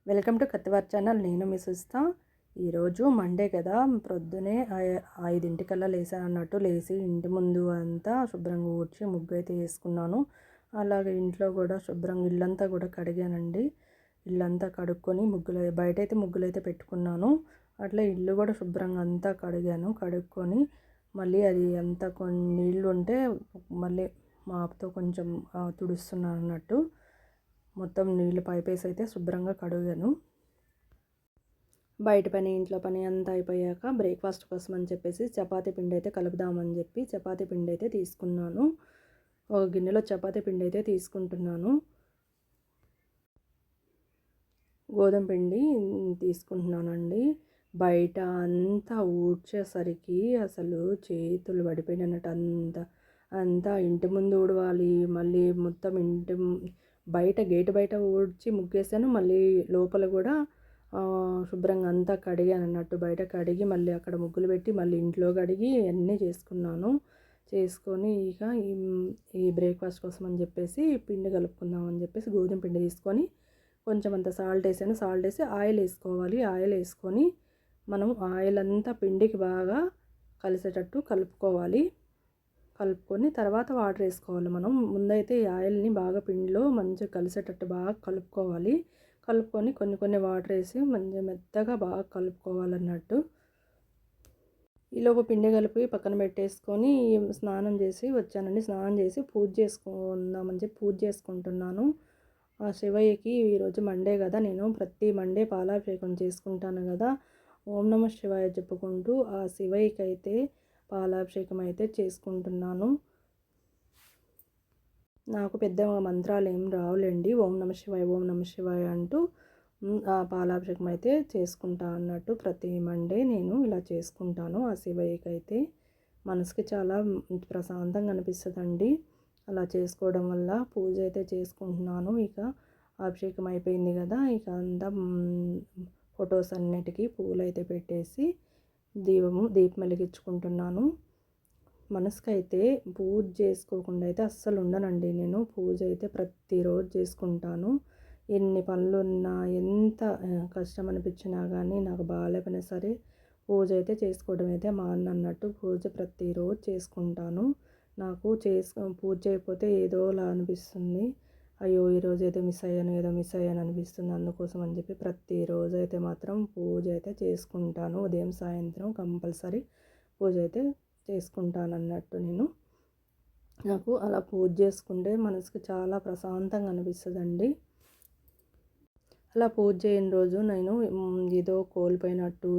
Welcome to కత్తివార్ channel. నేను మీ సుస్తా. ఈరోజు Monday కదా, ప్రొద్దునే 5 లేసాను అన్నట్టు. లేచి ఇంటి ముందు అంతా శుభ్రంగా ఊడ్చి ముగ్గు అయితే వేసుకున్నాను. అలాగే ఇంట్లో కూడా శుభ్రంగా ఇల్లంతా కూడా కడిగానండి. ఇల్లంతా కడుక్కొని బయట అయితే ముగ్గులైతే పెట్టుకున్నాను. అట్లా ఇల్లు కూడా శుభ్రంగా అంతా కడిగాను. కడుక్కొని మళ్ళీ అది అంతా కొన్ని నీళ్ళు ఉంటే మళ్ళీ మాపుతో కొంచెం తుడుస్తున్నాను అన్నట్టు. మొత్తం నీళ్ళు పైపేసి అయితే శుభ్రంగా కడిగాను. బయట పని ఇంట్లో పని అంతా అయిపోయాక బ్రేక్ఫాస్ట్ కోసం అని చెప్పేసి చపాతీ పిండి అయితే కలుపుదామని చెప్పి చపాతీ పిండి అయితే తీసుకున్నాను. ఒక గిన్నెలో చపాతీ పిండి అయితే తీసుకుంటున్నాను. గోధుమ పిండి తీసుకుంటున్నానండి. బయట అంతా ఊడ్చేసరికి అసలు చేతులు పడిపోయినట్టు అంతా ఇంటి ముందు ఊడవాలి. మళ్ళీ మొత్తం గేటు బయట ఊడ్చి ముగ్గేసాను. మళ్ళీ లోపల కూడా శుభ్రంగా అంతా కడిగాను అన్నట్టు. బయట కడిగి మళ్ళీ అక్కడ ముగ్గులు పెట్టి మళ్ళీ ఇంట్లో కడిగి అన్నీ చేసుకున్నాను. చేసుకొని ఇక ఈ బ్రేక్ఫాస్ట్ కోసం అని చెప్పేసి పిండి కలుపుకుందాం అని చెప్పేసి గోధుమ పిండి తీసుకొని కొంచెం అంత సాల్ట్ వేసాను. సాల్ట్ వేసి ఆయిల్ వేసుకోవాలి. ఆయిల్ వేసుకొని మనం ఆయిల్ అంతా పిండికి బాగా కలిసేటట్టు కలుపుకోవాలి. కలుపుకొని తర్వాత వాటర్ వేసుకోవాలి. మనం ముందైతే ఈ ఆయిల్ని బాగా పిండిలో మంచిగా కలిసేటట్టు బాగా కలుపుకోవాలి. కలుపుకొని కొన్ని వాటర్ వేసి మంచిగా మెత్తగా బాగా కలుపుకోవాలన్నట్టు. ఈలోపు పిండి కలిపి పక్కన పెట్టేసుకొని స్నానం చేసి వచ్చానండి. స్నానం చేసి పూజ చేసుకుందామని చెప్పి పూజ చేసుకుంటున్నాను. ఆ శివయ్యకి ఈరోజు మండే కదా, నేను ప్రతి మండే పాలాభిషేకం చేసుకుంటాను కదా. ఓం నమ శివాయ చెప్పుకుంటూ ఆ శివయ్యకి అయితే పాలాభిషేకం అయితే చేసుకుంటున్నాను. నాకు పెద్ద మంత్రాలు ఏం రావులేండి. ఓం నమ శివాయ ఓం నమ శివాయ అంటూ ఆ పాలాభిషేకం అయితే చేసుకుంటా అన్నట్టు. ప్రతి మండే నేను ఇలా చేసుకుంటాను. ఆ శివయ్యకి అయితే మనసుకి చాలా ప్రశాంతంగా అనిపిస్తుందండి అలా చేసుకోవడం వల్ల. పూజ అయితే చేసుకుంటున్నాను. ఇక అభిషేకం అయిపోయింది కదా, ఇక అంతా ఫొటోస్ అన్నిటికీ పూలు అయితే పెట్టేసి దీపం వెలిగించుకుంటున్నాను. మనసుకైతే పూజ చేసుకోకుండా అయితే అస్సలు ఉండనండి. నేను పూజ అయితే ప్రతిరోజు చేసుకుంటాను. ఎన్ని పనులున్నా ఎంత కష్టం అనిపించినా కానీ నాకు బాగాలేకపోయినా సరే పూజ అయితే చేసుకోవడం అయితే అన్నట్టు పూజ ప్రతిరోజు చేసుకుంటాను. నాకు పూజ చేయకపోతే ఏదోలా అనిపిస్తుంది. అయ్యో ఈరోజు ఏదో మిస్ అయ్యాను అనిపిస్తుంది. అందుకోసం అని చెప్పి ప్రతిరోజు అయితే మాత్రం పూజ అయితే చేసుకుంటాను. ఉదయం సాయంత్రం కంపల్సరీ పూజ అయితే చేసుకుంటాను అన్నట్టు. నాకు అలా పూజ చేసుకుంటే మనసుకి చాలా ప్రశాంతంగా అనిపిస్తుందండి. అలా పూజ చేయని రోజు నేను ఏదో కోల్పోయినట్టు,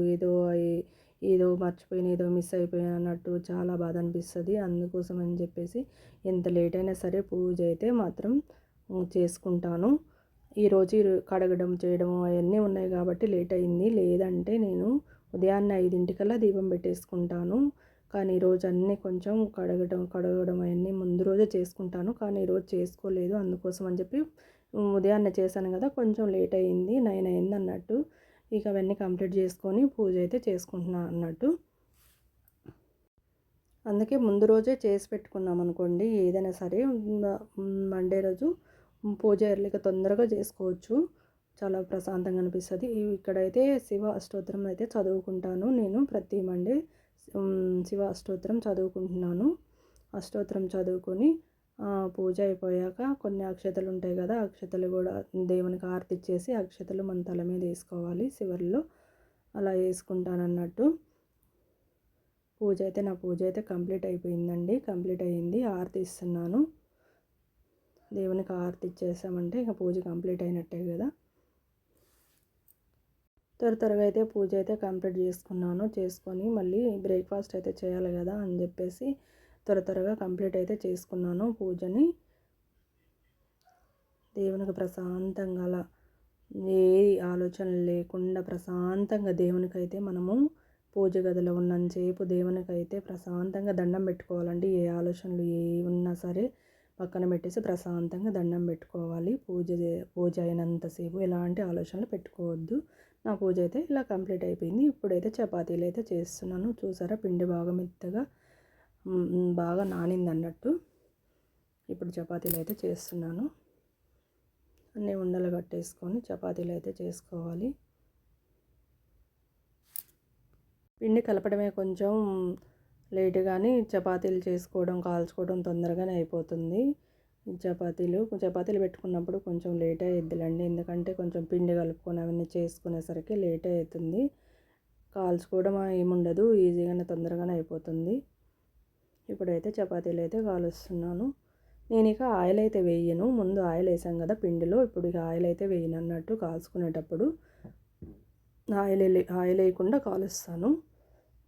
ఏదో మర్చిపోయిన, ఏదో మిస్ అయిపోయిన అన్నట్టు చాలా బాధ అనిపిస్తుంది. అందుకోసం అని చెప్పేసి ఎంత లేట్ అయినా సరే పూజ అయితే మాత్రం చేసుకుంటాను. ఈరోజు కడగడం చేయడం అవన్నీ ఉన్నాయి కాబట్టి లేట్ అయింది. లేదంటే నేను ఉదయాన్నే 5 దీపం పెట్టేసుకుంటాను. కానీ ఈరోజు అన్నీ కొంచెం కడగడం అవన్నీ ముందు రోజే చేసుకుంటాను. కానీ ఈరోజు చేసుకోలేదు. అందుకోసం అని చెప్పి ఉదయాన్నే చేశాను కదా, కొంచెం లేట్ అయింది. 9 అయింది అన్నట్టు. ఇక అవన్నీ కంప్లీట్ చేసుకొని పూజ అయితే చేసుకుంటున్నాను అన్నట్టు. అందుకే ముందు రోజే చేసి పెట్టుకున్నాం అనుకోండి, ఏదైనా సరే మండే రోజు పూజ ఎర్లీగా తొందరగా చేసుకోవచ్చు. చాలా ప్రశాంతంగా అనిపిస్తుంది. ఇక్కడైతే శివ అష్టోత్తరం అయితే చదువుకుంటాను. నేను ప్రతి మండే శివ అష్టోత్తరం చదువుకుంటున్నాను. అష్టోత్తరం చదువుకొని పూజ అయిపోయాక కొన్ని అక్షతలు ఉంటాయి కదా, అక్షతలు కూడా దేవునికి ఆరతి ఇచ్చేసి అక్షతలు మన తల మీద వేసుకోవాలి చివరిలో. అలా వేసుకుంటాను అన్నట్టు. నా పూజ అయితే కంప్లీట్ అయిపోయిందండి. కంప్లీట్ అయ్యింది. ఆరతి ఇస్తున్నాను. దేవునికి ఆరతి ఇచ్చేసామంటే ఇక పూజ కంప్లీట్ అయినట్టే కదా. త్వరగా అయితే పూజ అయితే కంప్లీట్ చేసుకొని మళ్ళీ బ్రేక్ఫాస్ట్ అయితే చేయాలి కదా అని చెప్పేసి త్వరగా కంప్లీట్ అయితే చేసుకున్నాను పూజని. దేవునికి ప్రశాంతంగా అలా ఏ ఆలోచనలు లేకుండా ప్రశాంతంగా దేవునికైతే మనము పూజ గదిలో ఉన్నంతసేపు దేవునికైతే ప్రశాంతంగా దండం పెట్టుకోవాలండి. ఏ ఆలోచనలు ఉన్నా సరే పక్కన పెట్టేసి ప్రశాంతంగా దండం పెట్టుకోవాలి. పూజ అయినంతసేపు ఎలాంటి ఆలోచనలు పెట్టుకోవద్దు. నా పూజ అయితే ఇలా కంప్లీట్ అయిపోయింది. ఇప్పుడైతే చపాతీలు అయితే చేస్తున్నాను. చూసారా, పిండి బాగా మెత్తగా బాగా నానింది అన్నట్టు. ఇప్పుడు చపాతీలు అయితే చేస్తున్నాను. అన్నీ ఉండలు కట్టేసుకొని చపాతీలు అయితే చేసుకోవాలి. పిండి కలపడమే కొంచెం లేట్ కానీ చపాతీలు చేసుకోవడం కాల్చుకోవడం తొందరగానే అయిపోతుంది. చపాతీలు పెట్టుకున్నప్పుడు కొంచెం లేట్ అయ్యిద్దిలేండి, ఎందుకంటే కొంచెం పిండి కలుపుకొని అవన్నీ చేసుకునేసరికి లేట్ అవుతుంది. కాల్చుకోవడం ఏముండదు, ఈజీగానే తొందరగానే అయిపోతుంది. ఇప్పుడైతే చపాతీలు అయితే కాలుస్తున్నాను. నేను ఇక ఆయిల్ అయితే వేయను, ముందు ఆయిల్ వేసాం కదా పిండిలో, ఇప్పుడు ఇక ఆయిల్ అయితే వేయను అన్నట్టు. కాల్చుకునేటప్పుడు ఆయిల్ వేయకుండా కాలుస్తాను,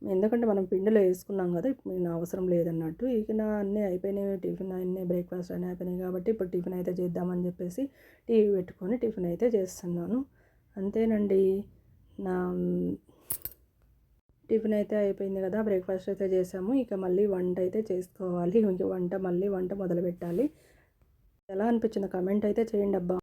ఎందుకంటే మనం పిండిలో వేసుకున్నాం కదా, ఇప్పుడు నేను అవసరం లేదన్నట్టు. ఇక నా అన్నీ అయిపోయినాయి, టిఫిన్ అన్నీ బ్రేక్ఫాస్ట్ అన్నీ అయిపోయినాయి కాబట్టి ఇప్పుడు టిఫిన్ అయితే చేద్దామని చెప్పేసి టీవీ పెట్టుకొని టిఫిన్ అయితే చేస్తున్నాను. అంతేనండి, నా టిఫిన్ అయితే అయిపోయింది కదా, బ్రేక్ఫాస్ట్ అయితే చేసాము. ఇక మళ్ళీ వంట అయితే చేసుకోవాలి. ఇంక వంట మొదలు పెట్టాలి. ఎలా అనిపించిందో కమెంట్ అయితే చేయండి అబ్బా.